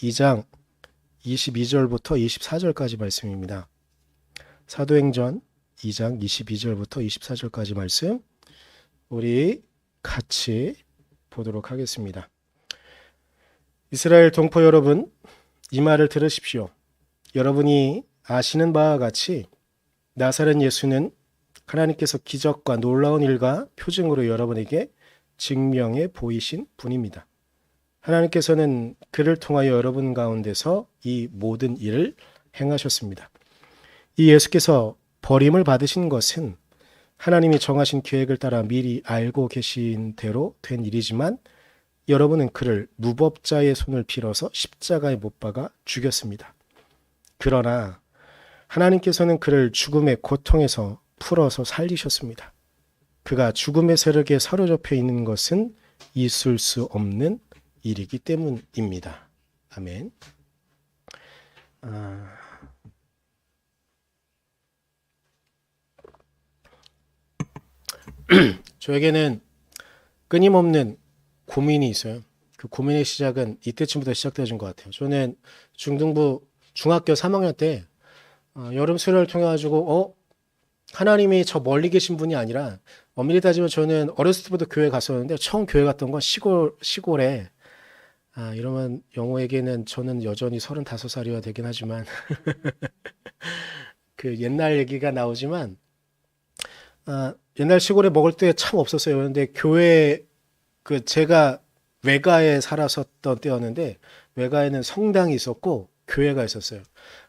2장 22절부터 24절까지 말씀입니다. 사도행전 2장 22절부터 24절까지 말씀 우리 같이 보도록 하겠습니다. 이스라엘 동포 여러분, 이 말을 들으십시오. 여러분이 아시는 바와 같이 나사렛 예수는 하나님께서 기적과 놀라운 일과 표징으로 여러분에게 증명해 보이신 분입니다. 하나님께서는 그를 통하여 여러분 가운데서 이 모든 일을 행하셨습니다. 이 예수께서 버림을 받으신 것은 하나님이 정하신 계획을 따라 미리 알고 계신 대로 된 일이지만 여러분은 그를 무법자의 손을 빌어서 십자가에 못 박아 죽였습니다. 그러나 하나님께서는 그를 죽음의 고통에서 풀어서 살리셨습니다. 그가 죽음의 세력에 사로잡혀 있는 것은 있을 수 없는 일이기 때문입니다. 아멘. 저에게는 끊임없는 고민이 있어요. 그 고민의 시작은 이때쯤부터 시작되어진 것 같아요. 저는 중등부 중학교 3학년 때 여름 수련을 통해 가지고 하나님이 저 멀리 계신 분이 아니라 엄밀히 따지면 저는 어렸을 때부터 교회 갔었는데 처음 교회 갔던 건 시골에 이러면 영호에게는 저는 여전히 35살이어야 되긴 하지만 그 옛날 얘기가 나오지만 옛날 시골에 먹을 때 참 없었어요. 그런데 교회 제가 외가에 살았었던 때였는데 외가에는 성당이 있었고 교회가 있었어요.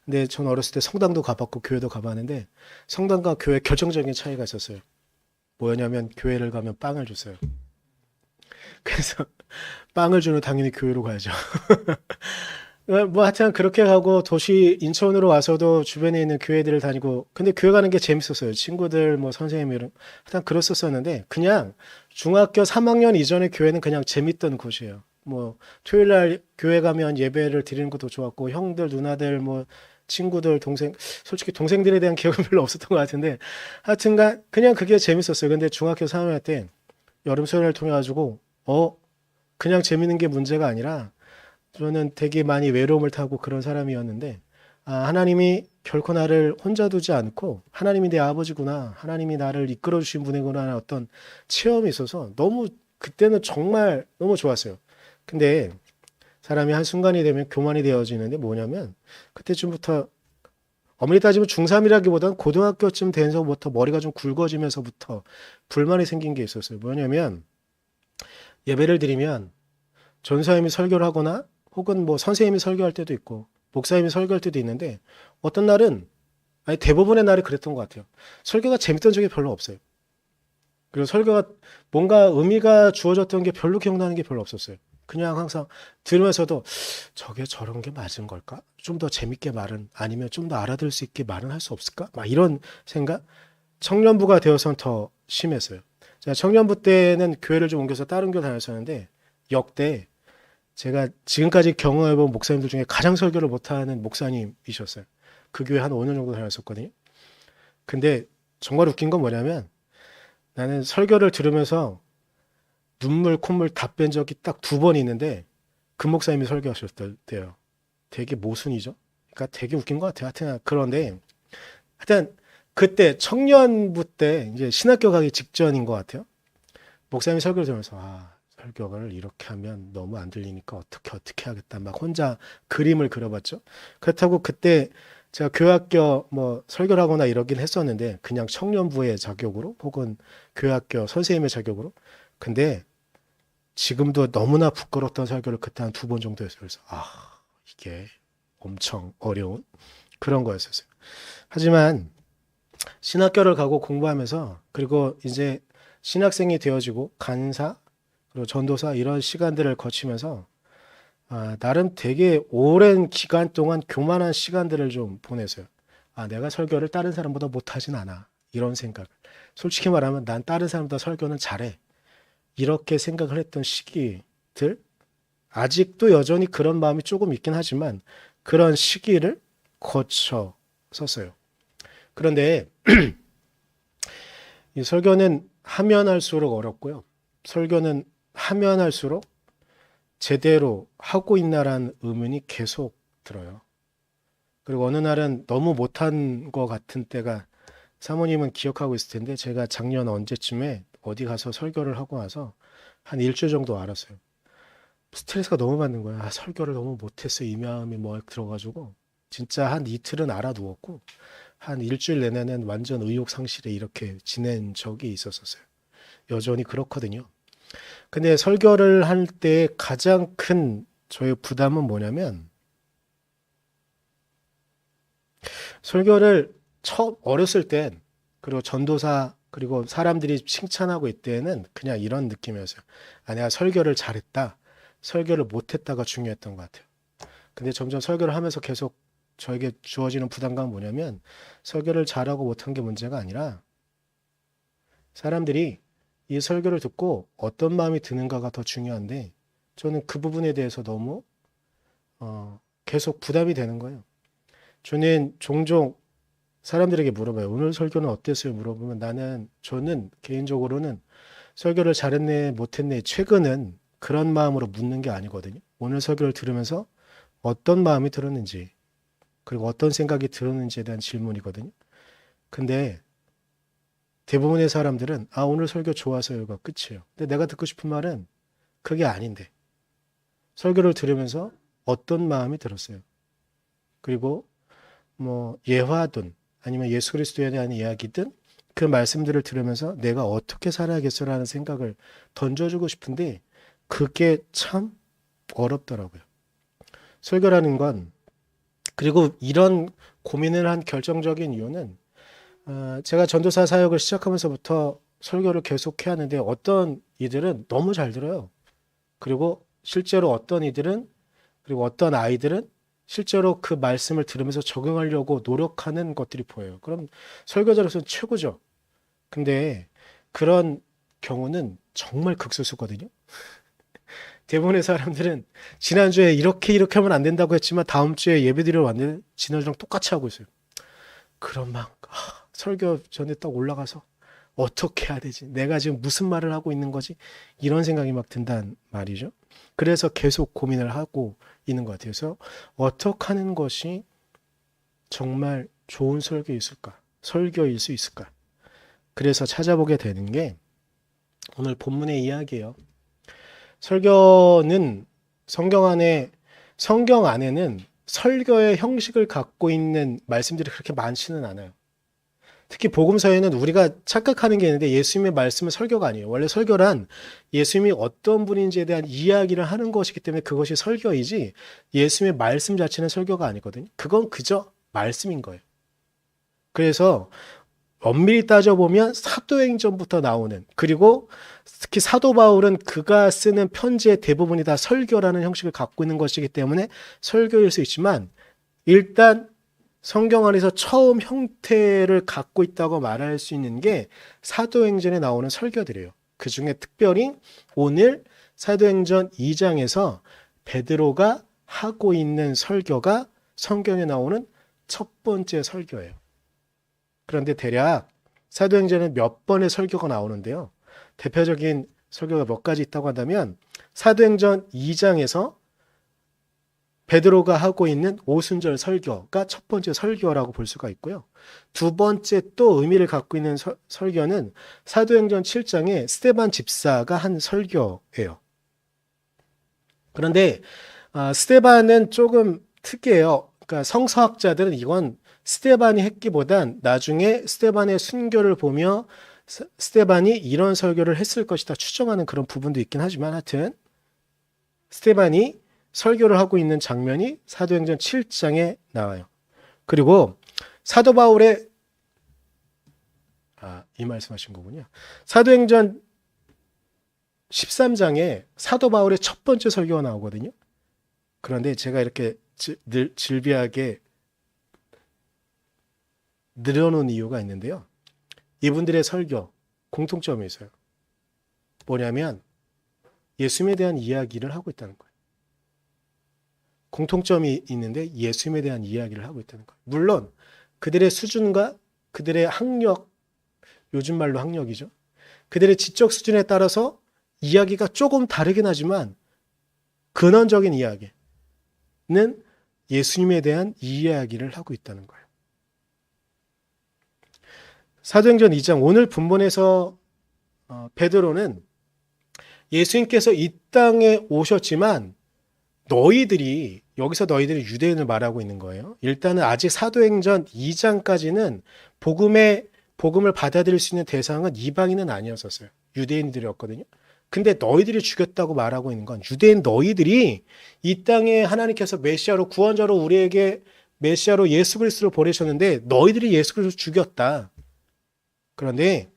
근데 전 어렸을 때 성당도 가봤고 교회도 가봤는데 성당과 교회 결정적인 차이가 있었어요. 뭐였냐면 교회를 가면 빵을 줬어요. 그래서 빵을 주면 당연히 교회로 가야죠. 뭐 하여튼 그렇게 가고 도시 인천으로 와서도 주변에 있는 교회들을 다니고 근데 교회 가는 게 재밌었어요. 친구들 뭐 선생님 이런 하여튼 그랬었었는데 그냥 중학교 3학년 이전에 교회는 그냥 재밌던 곳이에요. 뭐 토요일 날 교회 가면 예배를 드리는 것도 좋았고 형들 누나들 뭐 친구들 동생 솔직히 동생들에 대한 기억은 별로 없었던 것 같은데 하여튼간 그냥 그게 재밌었어요. 근데 중학교 3학년 때 여름 수련을 통해 가지고 그냥 재밌는 게 문제가 아니라 저는 되게 많이 외로움을 타고 그런 사람이었는데 하나님이 결코 나를 혼자 두지 않고 하나님이 내 아버지구나 하나님이 나를 이끌어 주신 분이구나 하는 어떤 체험이 있어서 너무 그때는 정말 너무 좋았어요. 근데 사람이 한순간이 되면 교만이 되어지는데 뭐냐면 그때쯤부터 엄밀히 따지면 중3이라기보다는 고등학교쯤 돼서부터 머리가 좀 굵어지면서부터 불만이 생긴 게 있었어요. 뭐냐면 예배를 드리면 전사님이 설교를 하거나 혹은 뭐 선생님이 설교할 때도 있고 목사님이 설교할 때도 있는데 어떤 날은 아니 대부분의 날이 그랬던 것 같아요. 설교가 재밌던 적이 별로 없어요. 그리고 설교가 뭔가 의미가 주어졌던 게 별로 기억나는 게 별로 없었어요. 그냥 항상 들으면서도 저게 저런 게 맞은 걸까? 좀 더 재밌게 말은 아니면 좀 더 알아들을 수 있게 말은 할 수 없을까? 막 이런 생각? 청년부가 되어서는 더 심했어요. 제가 청년부 때는 교회를 좀 옮겨서 다른 교회 다녔었는데 역대 제가 지금까지 경험해본 목사님들 중에 가장 설교를 못하는 목사님이셨어요. 그 교회 한 5년 정도 다녔었거든요. 근데 정말 웃긴 건 뭐냐면 나는 설교를 들으면서 눈물 콧물 다 뺀 적이 딱 2번 있는데 그 목사님이 설교하셨을 때요. 되게 모순이죠. 그러니까 되게 웃긴 것 같아요. 하여튼 그런데 하여튼 그때 청년부 때 이제 신학교 가기 직전인 것 같아요. 목사님이 설교를 들으면서 설교를 이렇게 하면 너무 안 들리니까 어떻게 하겠다 막 혼자 그림을 그려봤죠. 그렇다고 그때 제가 교학교 뭐 설교를 하거나 이러긴 했었는데 그냥 청년부의 자격으로 혹은 교학교 선생님의 자격으로 근데 지금도 너무나 부끄러웠던 설교를 그때 한 2번 정도 했어요. 그래서 이게 엄청 어려운 그런 거였었어요. 하지만 신학교를 가고 공부하면서 그리고 이제 신학생이 되어지고 간사 그리고 전도사 이런 시간들을 거치면서 나름 되게 오랜 기간 동안 교만한 시간들을 좀 보냈어요. 내가 설교를 다른 사람보다 못하진 않아. 이런 생각. 솔직히 말하면 난 다른 사람보다 설교는 잘해. 이렇게 생각을 했던 시기들 아직도 여전히 그런 마음이 조금 있긴 하지만 그런 시기를 거쳐섰어요. 그런데 이 설교는 하면 할수록 어렵고요. 설교는 하면 할수록 제대로 하고 있나라는 의문이 계속 들어요. 그리고 어느 날은 너무 못한 것 같은 때가, 사모님은 기억하고 있을 텐데 제가 작년 언제쯤에 어디 가서 설교를 하고 와서 한 일주일 정도 알았어요. 스트레스가 너무 받는 거야. 아, 설교를 너무 못했어. 이 마음이 뭐 들어가지고 진짜 한 이틀은 알아두었고 한 일주일 내내는 완전 의욕 상실에 이렇게 지낸 적이 있었어요. 여전히 그렇거든요. 근데 설교를 할 때 가장 큰 저의 부담은 뭐냐면, 설교를 처음 어렸을 땐, 그리고 전도사 그리고 사람들이 칭찬하고 있때는 그냥 이런 느낌이었어요. 아, 내가 설교를 잘했다, 설교를 못했다가 중요했던 것 같아요. 근데 점점 설교를 하면서 계속 저에게 주어지는 부담감은 뭐냐면, 설교를 잘하고 못한 게 문제가 아니라 사람들이 이 설교를 듣고 어떤 마음이 드는가가 더 중요한데, 저는 그 부분에 대해서 너무 계속 부담이 되는 거예요. 저는 종종 사람들에게 물어봐요. 오늘 설교는 어땠어요? 물어보면 저는 개인적으로는 설교를 잘했네, 못했네, 최근은 그런 마음으로 묻는 게 아니거든요. 오늘 설교를 들으면서 어떤 마음이 들었는지, 그리고 어떤 생각이 들었는지에 대한 질문이거든요. 근데 대부분의 사람들은 아, 오늘 설교 좋아서요가 끝이에요. 근데 내가 듣고 싶은 말은 그게 아닌데, 설교를 들으면서 어떤 마음이 들었어요. 그리고 뭐 예화든 아니면 예수 그리스도에 대한 이야기든 그 말씀들을 들으면서 내가 어떻게 살아야겠어라는 생각을 던져주고 싶은데 그게 참 어렵더라고요. 설교라는 건, 그리고 이런 고민을 한 결정적인 이유는, 제가 전도사 사역을 시작하면서부터 설교를 계속 해야 하는데 어떤 이들은 너무 잘 들어요. 그리고 실제로 그리고 어떤 아이들은 실제로 그 말씀을 들으면서 적용하려고 노력하는 것들이 보여요. 그럼 설교자로서는 최고죠. 근데 그런 경우는 정말 극소수거든요. 대부분의 사람들은 지난주에 이렇게 하면 안 된다고 했지만 다음 주에 예배드리러 왔는데 지난주랑 똑같이 하고 있어요. 그럼 막 설교 전에 딱 올라가서 어떻게 해야 되지? 내가 지금 무슨 말을 하고 있는 거지? 이런 생각이 막 든단 말이죠. 그래서 계속 고민을 하고 있는 것 같아요. 그래서 어떻게 하는 것이 정말 좋은 설교일 수 있을까? 그래서 찾아보게 되는 게 오늘 본문의 이야기예요. 설교는 성경 안에는 설교의 형식을 갖고 있는 말씀들이 그렇게 많지는 않아요. 특히 복음서에는 우리가 착각하는 게 있는데, 예수님의 말씀은 설교가 아니에요. 원래 설교란 예수님이 어떤 분인지에 대한 이야기를 하는 것이기 때문에 그것이 설교이지, 예수님의 말씀 자체는 설교가 아니거든요. 그건 그저 말씀인 거예요. 그래서 엄밀히 따져보면 사도행전부터 나오는, 그리고 특히 사도 바울은 그가 쓰는 편지의 대부분이 다 설교라는 형식을 갖고 있는 것이기 때문에 설교일 수 있지만, 일단 성경 안에서 처음 형태를 갖고 있다고 말할 수 있는 게 사도행전에 나오는 설교들이에요. 그 중에 특별히 오늘 사도행전 2장에서 베드로가 하고 있는 설교가 성경에 나오는 첫 번째 설교예요. 그런데 대략 사도행전에 몇 번의 설교가 나오는데요. 대표적인 설교가 몇 가지 있다고 한다면, 사도행전 2장에서 베드로가 하고 있는 오순절 설교가 첫 번째 설교라고 볼 수가 있고요. 두 번째 또 의미를 갖고 있는 설교는 사도행전 7장에 스데반 집사가 한 설교예요. 그런데 스데반은 조금 특이해요. 그러니까 성서학자들은 이건 스데반이 했기보단 나중에 스데반의 순교를 보며 스데반이 이런 설교를 했을 것이다 추정하는 그런 부분도 있긴 하지만, 하여튼 스데반이 설교를 하고 있는 장면이 사도행전 7장에 나와요. 그리고 사도 바울의 이 말씀하신 거군요. 사도행전 13장에 사도 바울의 첫 번째 설교가 나오거든요. 그런데 제가 이렇게 늘 질비하게 늘어놓은 이유가 있는데요. 이분들의 설교 공통점이 있어요. 뭐냐면 예수님에 대한 이야기를 하고 있다는 거예요. 공통점이 있는데 예수님에 대한 이야기를 하고 있다는 거예요. 물론 그들의 수준과 그들의 학력, 요즘 말로 학력이죠. 그들의 지적 수준에 따라서 이야기가 조금 다르긴 하지만 근원적인 이야기는 예수님에 대한 이야기를 하고 있다는 거예요. 사도행전 2장 오늘 본문에서 베드로는 예수님께서 이 땅에 오셨지만 너희들이, 여기서 너희들이 유대인을 말하고 있는 거예요. 일단은 아직 사도행전 2장까지는 복음을 받아들일 수 있는 대상은 이방인은 아니었었어요. 유대인들이었거든요. 근데 너희들이 죽였다고 말하고 있는 건 유대인 너희들이 이 땅에 하나님께서 메시아로, 구원자로 우리에게 메시아로 예수 그리스도를 보내셨는데 너희들이 예수 그리스도를 죽였다. 그런데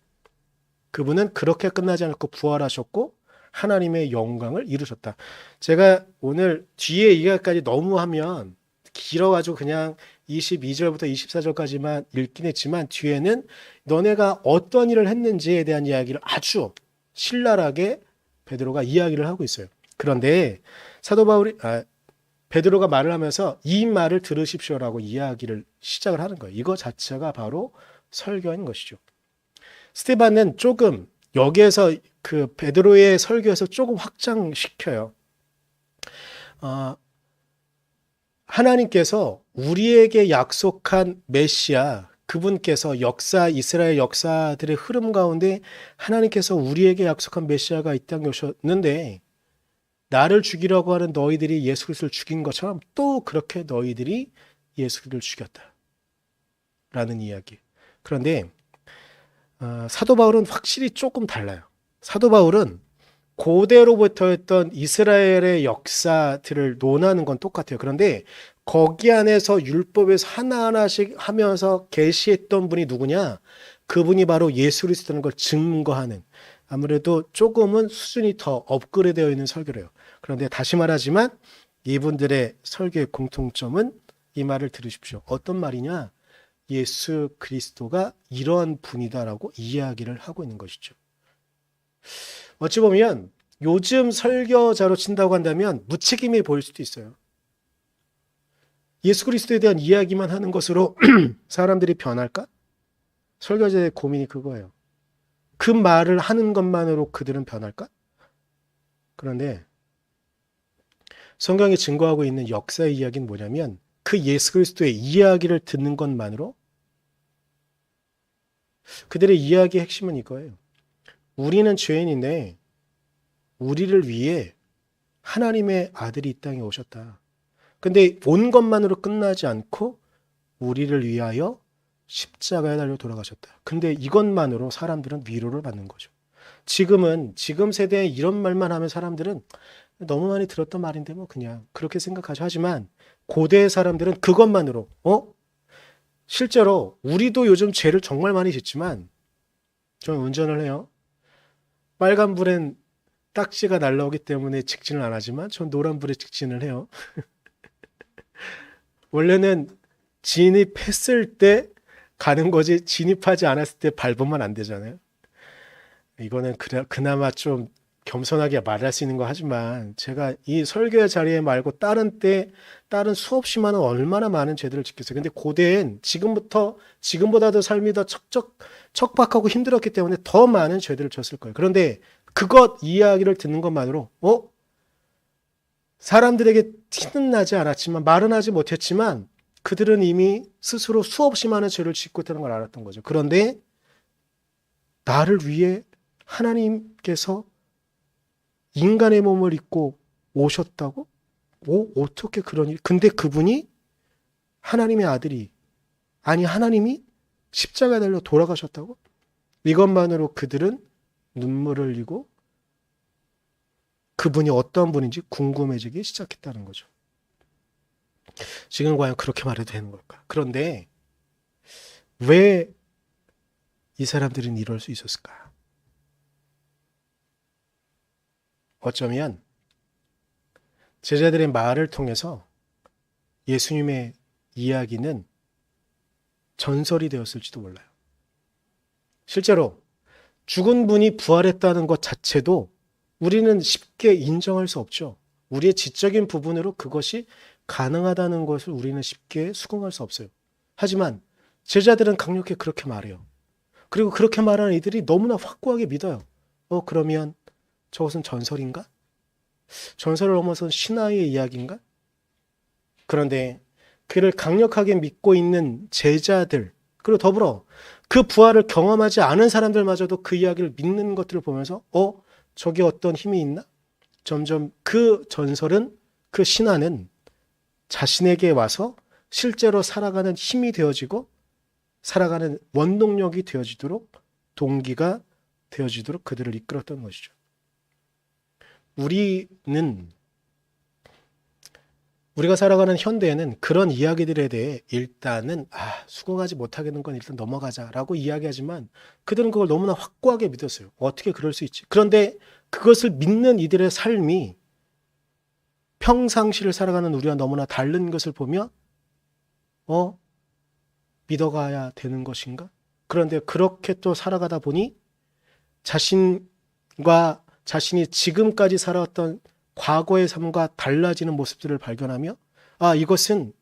그분은 그렇게 끝나지 않고 부활하셨고 하나님의 영광을 이루셨다. 제가 오늘 뒤에 이야기까지 너무 하면 길어가지고 그냥 22절부터 24절까지만 읽긴 했지만 뒤에는 너네가 어떤 일을 했는지에 대한 이야기를 아주 신랄하게 베드로가 이야기를 하고 있어요. 그런데 베드로가 말을 하면서 이 말을 들으십시오라고 이야기를 시작을 하는 거예요. 이거 자체가 바로 설교인 것이죠. 스테반은 조금 여기에서 그 베드로의 설교에서 조금 확장시켜요. 하나님께서 우리에게 약속한 메시아, 그분께서 이스라엘 역사들의 흐름 가운데 하나님께서 우리에게 약속한 메시아가 이 땅에 오셨는데 나를 죽이려고 하는 너희들이 예수 그리스도를 죽인 것처럼 또 그렇게 너희들이 예수 그리스도를 죽였다. 라는 이야기. 그런데 사도 바울은 확실히 조금 달라요. 사도 바울은 고대로부터 했던 이스라엘의 역사들을 논하는 건 똑같아요. 그런데 거기 안에서 율법에서 하나하나씩 하면서 계시했던 분이 누구냐? 그분이 바로 예수 그리스도라는 걸 증거하는, 아무래도 조금은 수준이 더 업그레이드되어 있는 설교래요. 그런데 다시 말하지만 이분들의 설교의 공통점은 이 말을 들으십시오. 어떤 말이냐? 예수 그리스도가 이러한 분이다라고 이야기를 하고 있는 것이죠. 어찌 보면 요즘 설교자로 친다고 한다면 무책임해 보일 수도 있어요. 예수 그리스도에 대한 이야기만 하는 것으로 사람들이 변할까? 설교자의 고민이 그거예요. 그 말을 하는 것만으로 그들은 변할까? 그런데 성경이 증거하고 있는 역사의 이야기는 뭐냐면 그 예수 그리스도의 이야기를 듣는 것만으로 그들의 이야기의 핵심은 이거예요. 우리는 죄인인데 우리를 위해 하나님의 아들이 이 땅에 오셨다. 근데 온 것만으로 끝나지 않고 우리를 위하여 십자가에 달려 돌아가셨다. 근데 이것만으로 사람들은 위로를 받는 거죠. 지금 세대에 이런 말만 하면 사람들은 너무 많이 들었던 말인데 뭐 그냥 그렇게 생각하죠. 하지만 고대의 사람들은 그것만으로 실제로 우리도 요즘 죄를 정말 많이 짓지만 저는 운전을 해요. 빨간불엔 딱지가 날라오기 때문에 직진을 안 하지만 전 노란불에 직진을 해요. 원래는 진입했을 때 가는 거지 진입하지 않았을 때 밟으면 안 되잖아요. 이거는 그나마 좀 겸손하게 말할 수 있는 거 하지만 제가 이 설교의 자리에 말고 다른 수없이 많은 얼마나 많은 죄들을 지켰어요. 근데 고대엔 지금보다도 삶이 더 척박하고 힘들었기 때문에 더 많은 죄들을 졌을 거예요. 그런데 그것 이야기를 듣는 것만으로 사람들에게 티는 나지 않았지만 말은 하지 못했지만 그들은 이미 스스로 수없이 많은 죄를 짓고 있다는 걸 알았던 거죠. 그런데 나를 위해 하나님께서 인간의 몸을 입고 오셨다고? 어떻게 그런 일? 근데 그분이 하나님의 아들이, 아니 하나님이 십자가에 달려 돌아가셨다고? 이것만으로 그들은 눈물을 흘리고 그분이 어떤 분인지 궁금해지기 시작했다는 거죠. 지금 과연 그렇게 말해도 되는 걸까? 그런데 왜 이 사람들은 이럴 수 있었을까? 어쩌면 제자들의 말을 통해서 예수님의 이야기는 전설이 되었을지도 몰라요. 실제로 죽은 분이 부활했다는 것 자체도 우리는 쉽게 인정할 수 없죠. 우리의 지적인 부분으로 그것이 가능하다는 것을 우리는 쉽게 수긍할 수 없어요. 하지만 제자들은 강력히 그렇게 말해요. 그리고 그렇게 말하는 이들이 너무나 확고하게 믿어요. 그러면 저것은 전설인가? 전설을 넘어선 신화의 이야기인가? 그런데 그를 강력하게 믿고 있는 제자들, 그리고 더불어 그 부활을 경험하지 않은 사람들마저도 그 이야기를 믿는 것들을 보면서 저기 어떤 힘이 있나? 점점 그 전설은, 그 신화는 자신에게 와서 실제로 살아가는 힘이 되어지고 살아가는 원동력이 되어지도록, 동기가 되어지도록 그들을 이끌었던 것이죠. 우리가 살아가는 현대에는 그런 이야기들에 대해 일단은 수긍하지 못하겠는 건 일단 넘어가자라고 이야기하지만 그들은 그걸 너무나 확고하게 믿었어요. 어떻게 그럴 수 있지? 그런데 그것을 믿는 이들의 삶이 평상시를 살아가는 우리와 너무나 다른 것을 보며 믿어가야 되는 것인가? 그런데 그렇게 또 살아가다 보니 자신과 자신이 지금까지 살아왔던 과거의 삶과 달라지는 모습들을 발견하며 이것은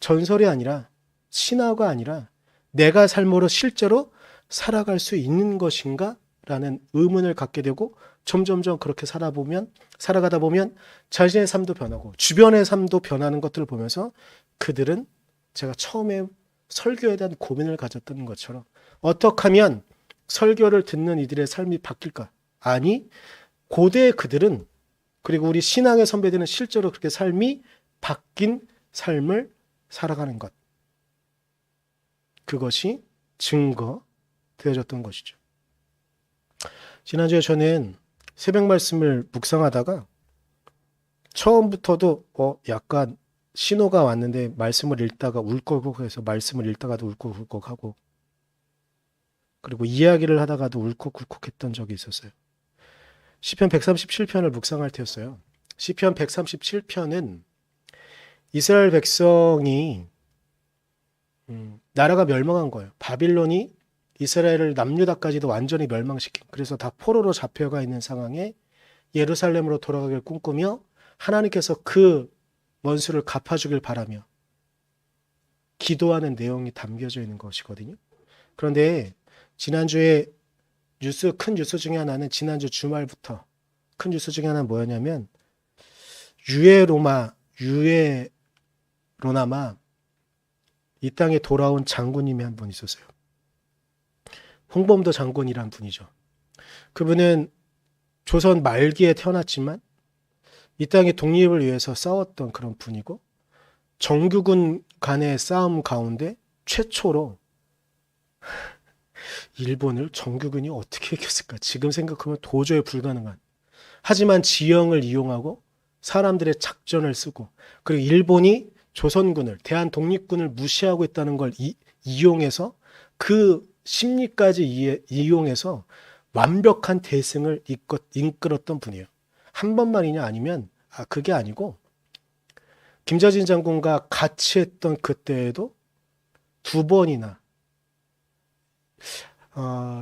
전설이 아니라 신화가 아니라 내가 삶으로 실제로 살아갈 수 있는 것인가? 라는 의문을 갖게 되고 점점점 그렇게 살아가다 보면 자신의 삶도 변하고 주변의 삶도 변하는 것들을 보면서 그들은 제가 처음에 설교에 대한 고민을 가졌던 것처럼 어떻게 하면 설교를 듣는 이들의 삶이 바뀔까? 아니, 고대의 그들은, 그리고 우리 신앙의 선배들은 실제로 그렇게 삶이 바뀐 삶을 살아가는 것. 그것이 증거되어졌던 것이죠. 지난주에 저는 새벽 말씀을 묵상하다가 처음부터도 약간 신호가 왔는데 말씀을 읽다가 울컥울컥해서 말씀을 읽다가도 울컥울컥하고 그리고 이야기를 하다가도 울컥울컥했던 적이 있었어요. 시편 137편을 묵상할 때였어요. 시편 137편은 이스라엘 백성이 나라가 멸망한 거예요. 바빌론이 이스라엘을 남유다까지도 완전히 멸망시킨, 그래서 다 포로로 잡혀가 있는 상황에 예루살렘으로 돌아가길 꿈꾸며 하나님께서 그 원수를 갚아주길 바라며 기도하는 내용이 담겨져 있는 것이거든요. 그런데 지난주에 큰 뉴스 중에 하나는, 지난주 주말부터 큰 뉴스 중에 하나는 뭐였냐면 유에로나마 이 땅에 돌아온 장군님이 한 분 있었어요. 홍범도 장군이란 분이죠. 그분은 조선 말기에 태어났지만 이 땅의 독립을 위해서 싸웠던 그런 분이고, 정규군 간의 싸움 가운데 최초로 일본을 정규군이 어떻게 이겼을까? 지금 생각하면 도저히 불가능한. 하지만 지형을 이용하고 사람들의 작전을 쓰고, 그리고 일본이 조선군을, 대한독립군을 무시하고 있다는 걸 이용해서 그 심리까지 이용해서 완벽한 대승을 이끌었던 분이에요. 한 번만이냐? 아니면 그게 아니고 김자진 장군과 같이 했던 그때에도 두 번이나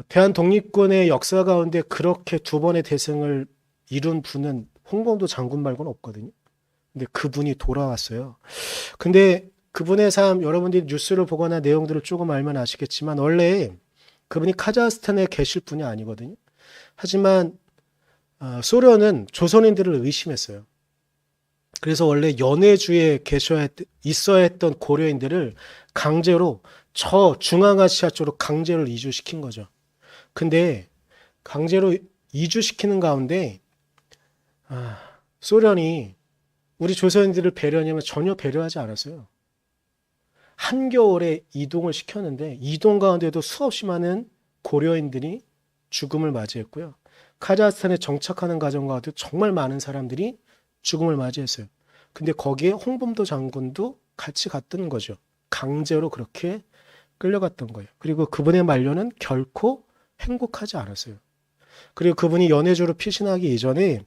대한독립군의 역사 가운데 그렇게 두 번의 대승을 이룬 분은 홍범도 장군 말고는 없거든요. 근데 그분이 돌아왔어요. 근데 그분의 삶, 여러분들이 뉴스를 보거나 내용들을 조금 알면 아시겠지만 원래 그분이 카자흐스탄에 계실 분이 아니거든요. 하지만 소련은 조선인들을 의심했어요. 그래서 원래 연해주에 있어야 했던 고려인들을 강제로 저 중앙아시아 쪽으로 강제로 이주시킨 거죠. 근데 강제로 이주시키는 가운데 소련이 우리 조선인들을 배려하냐면 전혀 배려하지 않았어요. 한겨울에 이동을 시켰는데 이동 가운데도 수없이 많은 고려인들이 죽음을 맞이했고요. 카자흐스탄에 정착하는 과정 가운데 정말 많은 사람들이 죽음을 맞이했어요. 근데 거기에 홍범도 장군도 같이 갔던 거죠. 강제로 그렇게 끌려갔던 거예요. 그리고 그분의 말년은 결코 행복하지 않았어요. 그리고 그분이 연해주로 피신하기 이전에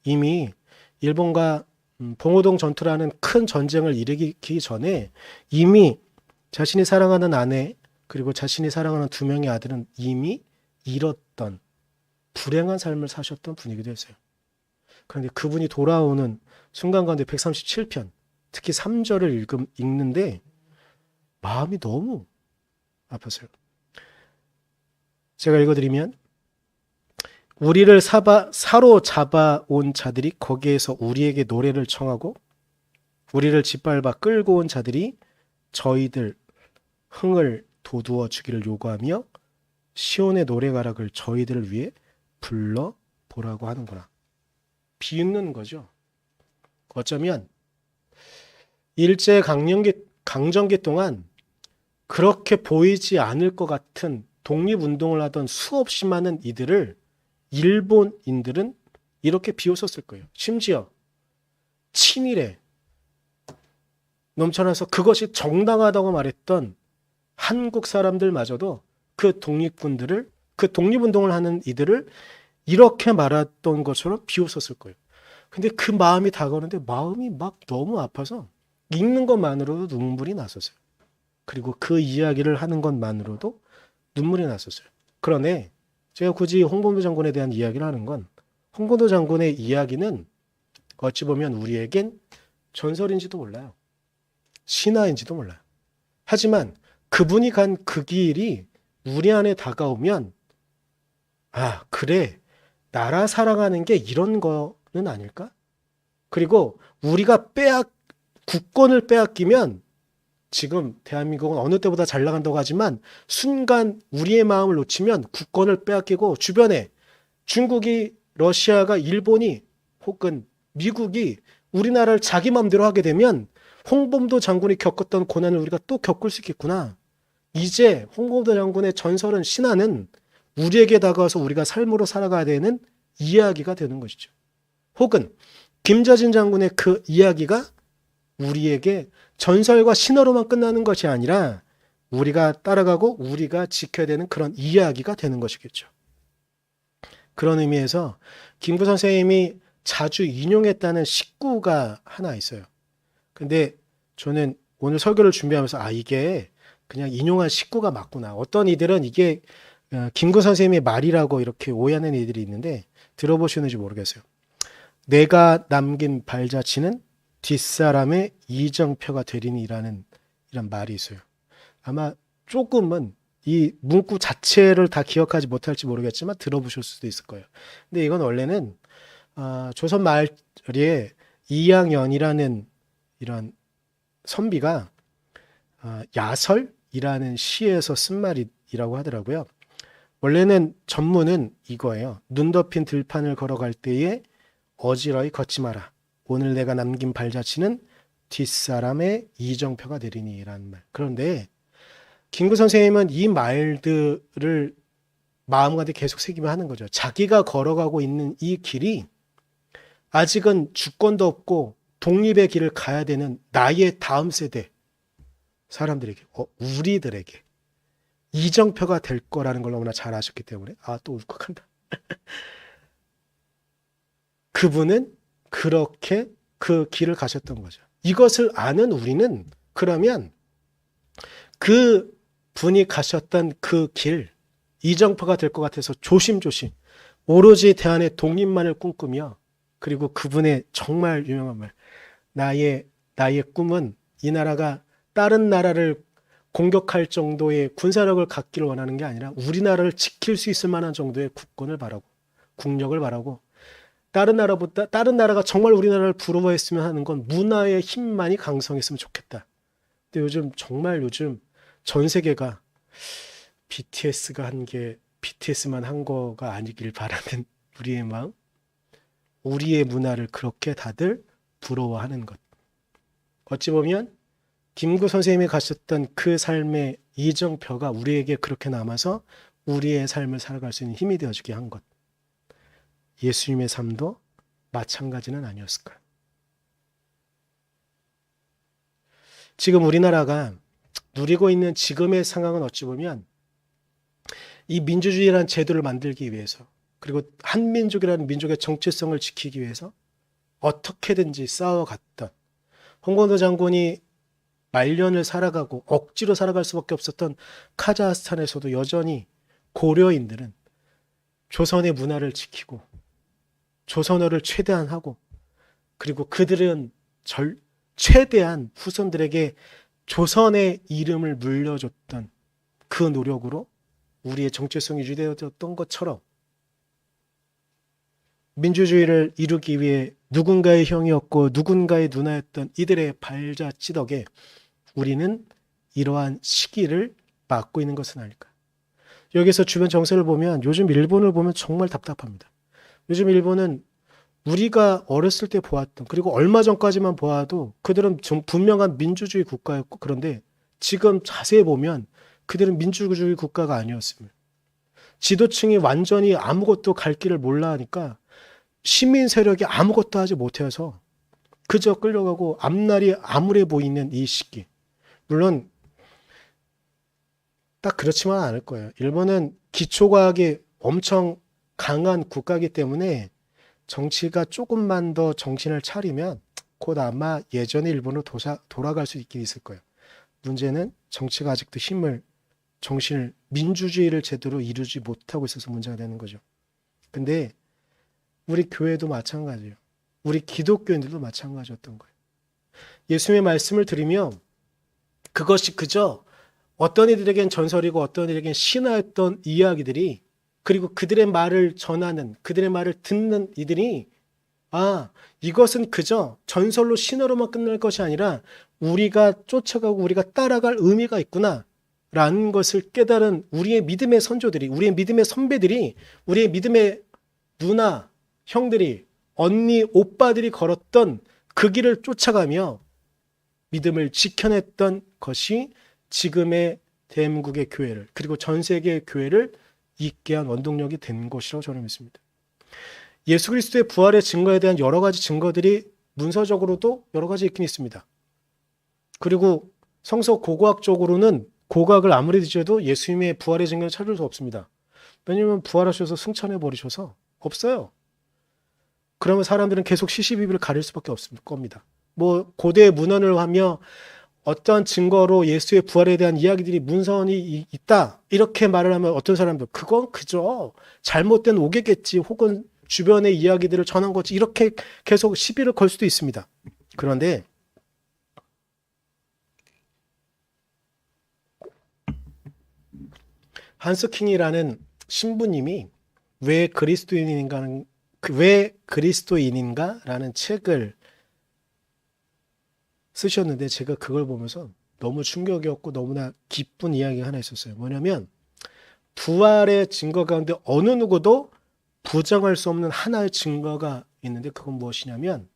이미 일본과 봉오동 전투라는 큰 전쟁을 일으키기 전에 이미 자신이 사랑하는 아내, 그리고 자신이 사랑하는 두 명의 아들은 이미 잃었던 불행한 삶을 사셨던 분이기도 했어요. 그런데 그분이 돌아오는 순간 가운데 137편, 특히 3절을 읽는데 마음이 너무 아팠어요. 제가 읽어드리면 우리를 사로잡아 온 자들이 거기에서 우리에게 노래를 청하고 우리를 짓밟아 끌고 온 자들이 저희들 흥을 돋우어 주기를 요구하며 시온의 노래가락을 저희들을 위해 불러보라고 하는구나. 비웃는 거죠. 어쩌면 일제 강점기 동안 그렇게 보이지 않을 것 같은 독립운동을 하던 수없이 많은 이들을 일본인들은 이렇게 비웃었을 거예요. 심지어 친일에 넘쳐나서 그것이 정당하다고 말했던 한국 사람들마저도 그 독립군들을, 그 독립운동을 하는 이들을 이렇게 말했던 것처럼 비웃었을 거예요. 근데 그 마음이 다가오는데 마음이 막 너무 아파서 읽는 것만으로도 눈물이 났었어요. 그리고 그 이야기를 하는 것만으로도 눈물이 났었어요. 그런데 제가 굳이 홍범도 장군에 대한 이야기를 하는 건 홍범도 장군의 이야기는 어찌 보면 우리에겐 전설인지도 몰라요. 신화인지도 몰라요. 하지만 그분이 간 그 길이 우리 안에 다가오면 아, 그래. 나라 사랑하는 게 이런 거는 아닐까? 그리고 우리가 국권을 빼앗기면 지금 대한민국은 어느 때보다 잘 나간다고 하지만 순간 우리의 마음을 놓치면 국권을 빼앗기고 주변에 중국이, 러시아가, 일본이 혹은 미국이 우리나라를 자기 마음대로 하게 되면 홍범도 장군이 겪었던 고난을 우리가 또 겪을 수 있겠구나. 이제 홍범도 장군의 전설은 신화는 우리에게 다가와서 우리가 삶으로 살아가야 되는 이야기가 되는 것이죠. 혹은 김자진 장군의 그 이야기가 우리에게 전설과 신화로만 끝나는 것이 아니라 우리가 따라가고 우리가 지켜야 되는 그런 이야기가 되는 것이겠죠. 그런 의미에서 김구 선생님이 자주 인용했다는 식구가 하나 있어요. 근데 저는 오늘 설교를 준비하면서 이게 그냥 인용한 식구가 맞구나. 어떤 이들은 이게 김구 선생님의 말이라고 이렇게 오해하는 이들이 있는데 들어보시는지 모르겠어요. 내가 남긴 발자취는 뒷사람의 이정표가 되리니라는 이런 말이 있어요. 아마 조금은 이 문구 자체를 다 기억하지 못할지 모르겠지만 들어보실 수도 있을 거예요. 근데 이건 원래는 조선 말에 이양연이라는 이런 선비가 야설이라는 시에서 쓴 말이라고 하더라고요. 원래는 전문은 이거예요. 눈 덮인 들판을 걸어갈 때에 어지러이 걷지 마라. 오늘 내가 남긴 발자취는 뒷사람의 이정표가 되리니라는 말. 그런데 김구 선생님은 이 말들을 마음가운데 계속 새기며 하는 거죠. 자기가 걸어가고 있는 이 길이 아직은 주권도 없고 독립의 길을 가야 되는 나의 다음 세대 사람들에게, 우리들에게 이정표가 될 거라는 걸 너무나 잘 아셨기 때문에 또 울컥한다. 그분은 그렇게 그 길을 가셨던 거죠. 이것을 아는 우리는 그러면 그 분이 가셨던 그 길, 이정표가 될 것 같아서 조심조심 오로지 대한의 독립만을 꿈꾸며 그리고 그분의 정말 유명한 말, 나의 꿈은 이 나라가 다른 나라를 공격할 정도의 군사력을 갖기를 원하는 게 아니라 우리나라를 지킬 수 있을 만한 정도의 국권을 바라고 국력을 바라고 다른 나라가 정말 우리나라를 부러워했으면 하는 건 문화의 힘만이 강성했으면 좋겠다. 근데 요즘 전 세계가 BTS만 한 거가 아니길 바라는 우리의 마음, 우리의 문화를 그렇게 다들 부러워하는 것. 어찌 보면 김구 선생님이 가셨던 그 삶의 이정표가 우리에게 그렇게 남아서 우리의 삶을 살아갈 수 있는 힘이 되어주게 한 것. 예수님의 삶도 마찬가지는 아니었을까요? 지금 우리나라가 누리고 있는 지금의 상황은 어찌 보면 이 민주주의라는 제도를 만들기 위해서 그리고 한민족이라는 민족의 정체성을 지키기 위해서 어떻게든지 싸워갔던 홍범도 장군이 말년을 살아가고 억지로 살아갈 수밖에 없었던 카자흐스탄에서도 여전히 고려인들은 조선의 문화를 지키고 조선어를 최대한 하고 그리고 그들은 최대한 후손들에게 조선의 이름을 물려줬던 그 노력으로 우리의 정체성이 유지되었던 것처럼 민주주의를 이루기 위해 누군가의 형이었고 누군가의 누나였던 이들의 발자취덕에 우리는 이러한 시기를 맞고 있는 것은 아닐까. 여기서 주변 정세를 보면 요즘 일본을 보면 정말 답답합니다. 요즘 일본은 우리가 어렸을 때 보았던, 그리고 얼마 전까지만 보아도 그들은 좀 분명한 민주주의 국가였고, 그런데 지금 자세히 보면 그들은 민주주의 국가가 아니었습니다. 지도층이 완전히 아무것도 갈 길을 몰라 하니까 시민 세력이 아무것도 하지 못해서 그저 끌려가고 앞날이 암울해 보이는 이 시기. 물론 딱 그렇지만 않을 거예요. 일본은 기초과학이 엄청 강한 국가이기 때문에 정치가 조금만 더 정신을 차리면 곧 아마 예전의 일본으로 돌아갈 수 있긴 있을 거예요. 문제는 정치가 아직도 정신을, 민주주의를 제대로 이루지 못하고 있어서 문제가 되는 거죠. 근데 우리 교회도 마찬가지예요. 우리 기독교인들도 마찬가지였던 거예요. 예수님의 말씀을 들으면 그것이 그저 어떤 이들에겐 전설이고 어떤 이들에겐 신화였던 이야기들이, 그리고 그들의 말을 전하는, 그들의 말을 듣는 이들이 이것은 그저 전설로 신화로만 끝날 것이 아니라 우리가 쫓아가고 우리가 따라갈 의미가 있구나 라는 것을 깨달은 우리의 믿음의 선조들이, 우리의 믿음의 선배들이, 우리의 믿음의 누나, 형들이, 언니, 오빠들이 걸었던 그 길을 쫓아가며 믿음을 지켜냈던 것이 지금의 대한민국의 교회를, 그리고 전 세계의 교회를 있게 한 원동력이 된 것이라고 저는 믿습니다. 예수 그리스도의 부활의 증거에 대한 여러 가지 증거들이 문서적으로도 여러 가지 있긴 있습니다. 그리고 성서 고고학적으로는 고고학을 아무리 뒤져도 예수님의 부활의 증거를 찾을 수 없습니다. 왜냐하면 부활하셔서 승천해 버리셔서 없어요. 그러면 사람들은 계속 시시비비를 가릴 수밖에 없을 겁니다. 뭐 고대 문헌을 하며 어떤 증거로 예수의 부활에 대한 이야기들이 문선이 있다 이렇게 말을 하면 어떤 사람들 그건 그저 잘못된 오개겠지, 혹은 주변의 이야기들을 전한 거지, 이렇게 계속 시비를 걸 수도 있습니다. 그런데 한스킹이라는 신부님이 왜 그리스도인인가라는 책을 쓰셨는데, 제가 그걸 보면서 너무 충격이었고 너무나 기쁜 이야기가 하나 있었어요. 뭐냐면 부활의 증거 가운데 어느 누구도 부정할 수 없는 하나의 증거가 있는데, 그건 무엇이냐면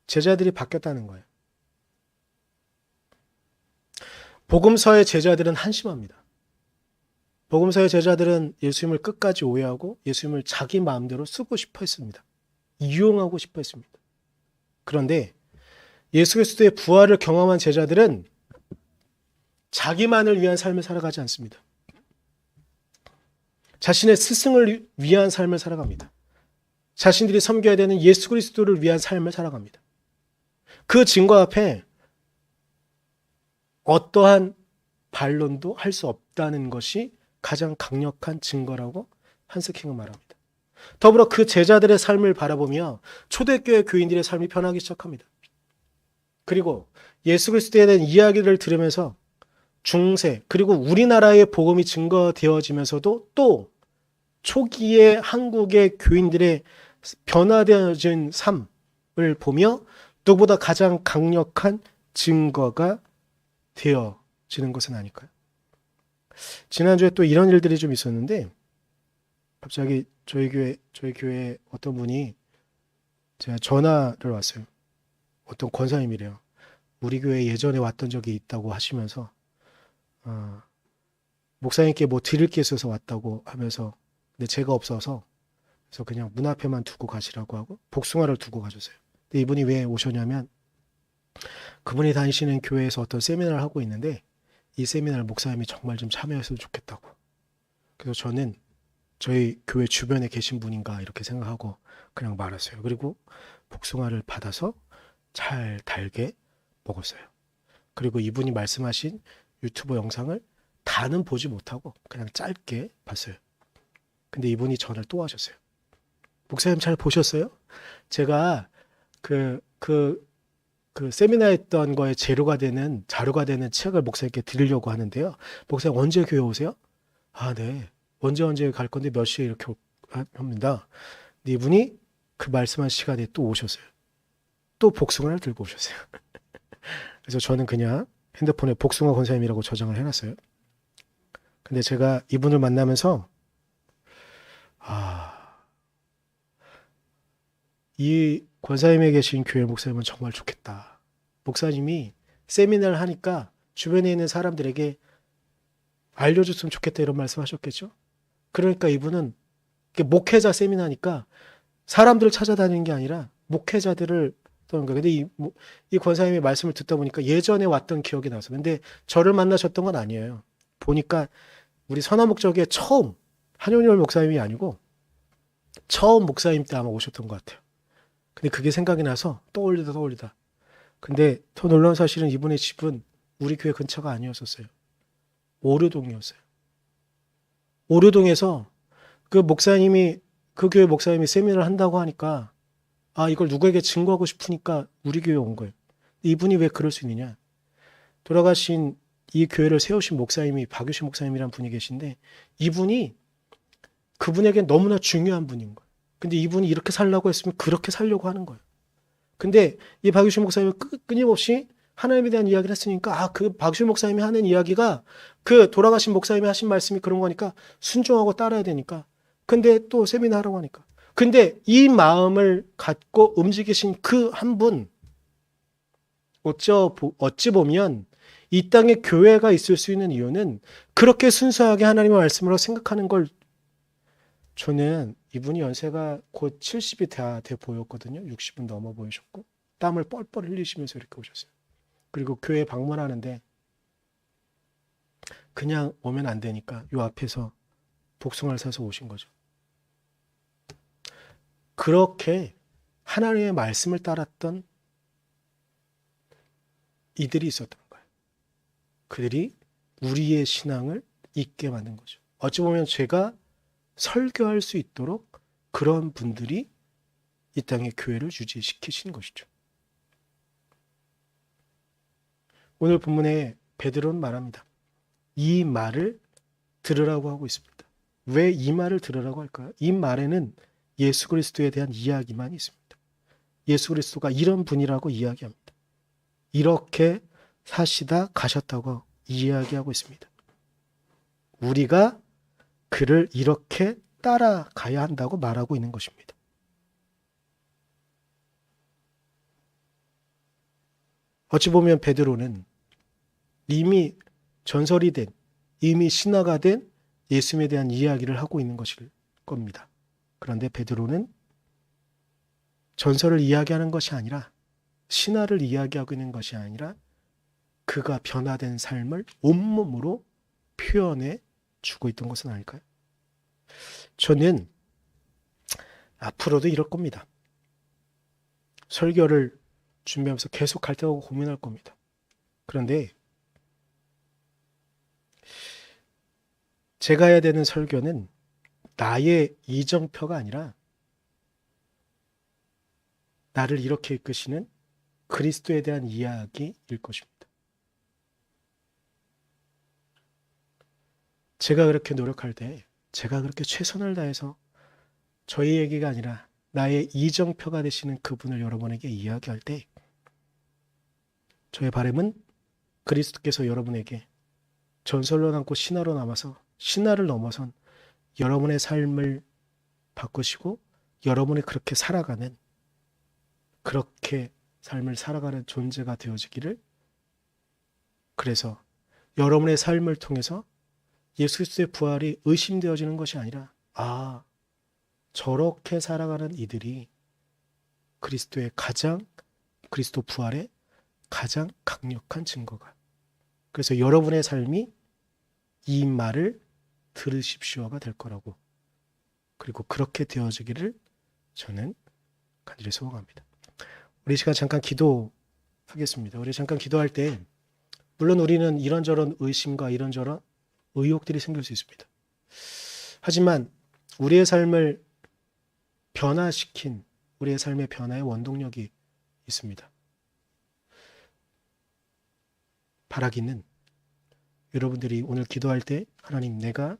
제자들이 바뀌었다는 거예요. 복음서의 제자들은 한심합니다. 복음서의 제자들은 예수님을 끝까지 오해하고 예수님을 자기 마음대로 쓰고 싶어 했습니다. 이용하고 싶어 했습니다. 그런데 예수 그리스도의 부활을 경험한 제자들은 자기만을 위한 삶을 살아가지 않습니다. 자신의 스승을 위한 삶을 살아갑니다. 자신들이 섬겨야 되는 예수 그리스도를 위한 삶을 살아갑니다. 그 증거 앞에 어떠한 반론도 할 수 없다는 것이 가장 강력한 증거라고 한스킹은 말합니다. 더불어 그 제자들의 삶을 바라보며 초대교회 교인들의 삶이 변하기 시작합니다. 그리고 예수 그리스도에 대한 이야기를 들으면서 중세, 그리고 우리나라의 복음이 증거되어지면서도 또 초기의 한국의 교인들의 변화되어진 삶을 보며 누구보다 가장 강력한 증거가 되어지는 것은 아닐까요? 지난주에 또 이런 일들이 좀 있었는데, 갑자기 저희 교회에 어떤 분이 제가 전화를 왔어요. 어떤 권사님이래요. 우리 교회에 예전에 왔던 적이 있다고 하시면서 목사님께 뭐 드릴 게 있어서 왔다고 하면서, 근데 제가 없어서 그래서 그냥 문 앞에만 두고 가시라고 하고 복숭아를 두고 가셨어요. 근데 이분이 왜 오셨냐면 그분이 다니시는 교회에서 어떤 세미나를 하고 있는데 이 세미나를 목사님이 정말 좀 참여했으면 좋겠다고. 그래서 저는 저희 교회 주변에 계신 분인가 이렇게 생각하고 그냥 말았어요. 그리고 복숭아를 받아서 잘 달게 먹었어요. 그리고 이분이 말씀하신 유튜브 영상을 다는 보지 못하고 그냥 짧게 봤어요. 근데 이분이 전화를 또 하셨어요. 목사님 잘 보셨어요? 제가 그 세미나 했던 거에 자료가 되는 책을 목사님께 드리려고 하는데요. 목사님 언제 교회 오세요? 네. 언제 갈 건데 몇 시에 이렇게 합니다. 근데 이분이 그 말씀한 시간에 또 오셨어요. 또 복숭아를 들고 오셨어요. 그래서 저는 그냥 핸드폰에 복숭아 권사님이라고 저장을 해놨어요. 근데 제가 이분을 만나면서 이 권사님에 계신 교회 목사님은 정말 좋겠다. 목사님이 세미나를 하니까 주변에 있는 사람들에게 알려줬으면 좋겠다 이런 말씀하셨겠죠. 그러니까 이분은 목회자 세미나니까 사람들을 찾아다니는 게 아니라 목회자들을 떠는 거예요. 근데 이 권사님의 말씀을 듣다 보니까 예전에 왔던 기억이 나서. 근데 저를 만나셨던 건 아니에요. 보니까 우리 선화목적에 처음 한용열 목사님이 아니고 처음 목사님 때 아마 오셨던 것 같아요. 근데 그게 생각이 나서 떠올리다. 근데 더 놀라운 사실은 이분의 집은 우리 교회 근처가 아니었었어요. 오류동이었어요. 오류동에서 그 교회 목사님이 세미나를 한다고 하니까 이걸 누구에게 증거하고 싶으니까 우리 교회에 온 거예요. 이분이 왜 그럴 수 있느냐? 돌아가신 이 교회를 세우신 목사님이 박유신 목사님이라는 분이 계신데 이분이 그분에게 너무나 중요한 분인 거예요. 근데 이분이 이렇게 살라고 했으면 그렇게 살려고 하는 거예요. 근데 이 박유신 목사님은 끊임없이 하나님에 대한 이야기를 했으니까 그 박유신 목사님이 하는 이야기가 그 돌아가신 목사님이 하신 말씀이 그런 거니까 순종하고 따라야 되니까. 근데 또 세미나 하라고 하니까. 근데 이 마음을 갖고 움직이신 그 한 분, 어찌 보면 이 땅에 교회가 있을 수 있는 이유는 그렇게 순수하게 하나님의 말씀으로 생각하는 걸. 저는 이분이 연세가 곧 70이 돼 보였거든요. 60은 넘어 보이셨고 땀을 뻘뻘 흘리시면서 이렇게 오셨어요. 그리고 교회 방문하는데 그냥 오면 안 되니까 요 앞에서 복숭아를 사서 오신 거죠. 그렇게 하나님의 말씀을 따랐던 이들이 있었던 거예요. 그들이 우리의 신앙을 잊게 만든 거죠. 어찌 보면 제가 설교할 수 있도록 그런 분들이 이 땅의 교회를 유지시키신 것이죠. 오늘 본문에 베드로는 말합니다. 이 말을 들으라고 하고 있습니다. 왜 이 말을 들으라고 할까요? 이 말에는 예수 그리스도에 대한 이야기만 있습니다. 예수 그리스도가 이런 분이라고 이야기합니다. 이렇게 사시다 가셨다고 이야기하고 있습니다. 우리가 그를 이렇게 따라가야 한다고 말하고 있는 것입니다. 어찌 보면 베드로는 이미 전설이 된, 이미 신화가 된 예수님에 대한 이야기를 하고 있는 것일 겁니다. 그런데 베드로는 전설을 이야기하는 것이 아니라 신화를 이야기하고 있는 것이 아니라 그가 변화된 삶을 온몸으로 표현해 주고 있던 것은 아닐까요? 저는 앞으로도 이럴 겁니다. 설교를 준비하면서 계속 갈등하고 고민할 겁니다. 그런데 제가 해야 되는 설교는 나의 이정표가 아니라 나를 이렇게 이끄시는 그리스도에 대한 이야기일 것입니다. 제가 그렇게 노력할 때, 제가 그렇게 최선을 다해서 저희 얘기가 아니라 나의 이정표가 되시는 그분을 여러분에게 이야기할 때 저의 바람은 그리스도께서 여러분에게 전설로 남고 신화로 남아서 신화를 넘어선 여러분의 삶을 바꾸시고 여러분이 그렇게 살아가는, 그렇게 삶을 살아가는 존재가 되어지기를, 그래서 여러분의 삶을 통해서 예수 그리스도의 부활이 의심되어지는 것이 아니라 저렇게 살아가는 이들이 그리스도 부활의 가장 강력한 증거가. 그래서 여러분의 삶이 이 말을 들으십시오가 될 거라고, 그리고 그렇게 되어지기를 저는 간절히 소원합니다. 우리 시간 잠깐 기도하겠습니다. 우리 잠깐 기도할 때 물론 우리는 이런저런 의심과 이런저런 의혹들이 생길 수 있습니다. 하지만 우리의 삶을 변화시킨, 우리의 삶의 변화의 원동력이 있습니다. 바라기는 여러분들이 오늘 기도할 때 하나님, 내가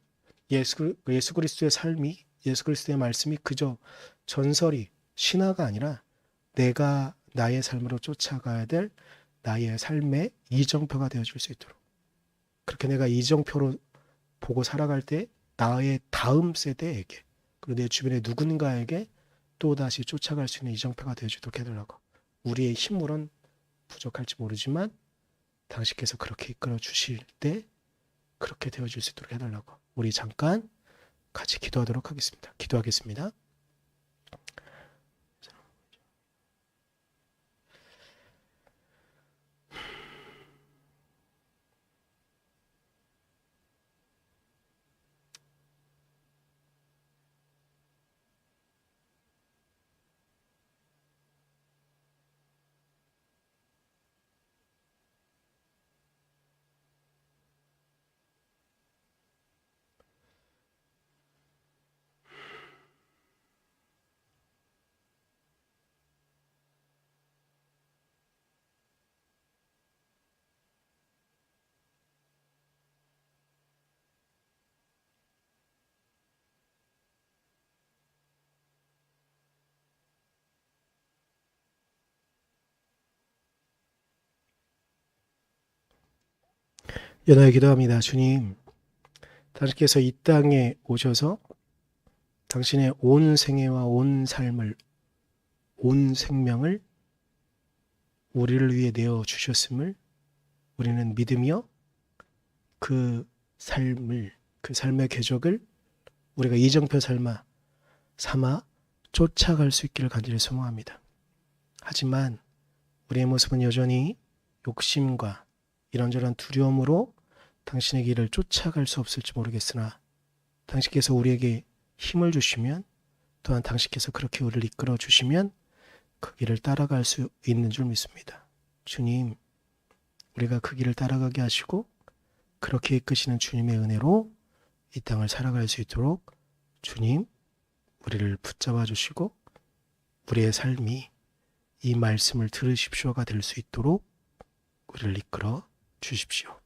예수 그리스도의 삶이, 예수 그리스도의 말씀이 그저 전설이 신화가 아니라 내가 나의 삶으로 쫓아가야 될 나의 삶의 이정표가 되어줄 수 있도록, 그렇게 내가 이정표로 보고 살아갈 때 나의 다음 세대에게, 그리고 내 주변의 누군가에게 또다시 쫓아갈 수 있는 이정표가 되어주도록 해달라고. 우리의 힘으론 부족할지 모르지만 당신께서 그렇게 이끌어 주실 때 그렇게 되어줄 수 있도록 해달라고. 우리 잠깐 같이 기도하도록 하겠습니다. 기도하겠습니다. 연하에 기도합니다. 주님, 당신께서 이 땅에 오셔서 당신의 온 생애와 온 삶을, 온 생명을 우리를 위해 내어 주셨음을 우리는 믿으며 그 삶을, 그 삶의 궤적을 우리가 이정표 삼아 쫓아갈 수 있기를 간절히 소망합니다. 하지만 우리의 모습은 여전히 욕심과 이런저런 두려움으로 당신의 길을 쫓아갈 수 없을지 모르겠으나 당신께서 우리에게 힘을 주시면, 또한 당신께서 그렇게 우리를 이끌어 주시면 그 길을 따라갈 수 있는 줄 믿습니다. 주님, 우리가 그 길을 따라가게 하시고 그렇게 이끄시는 주님의 은혜로 이 땅을 살아갈 수 있도록 주님, 우리를 붙잡아 주시고 우리의 삶이 이 말씀을 들으십시오가 될 수 있도록 우리를 이끌어 주십시오.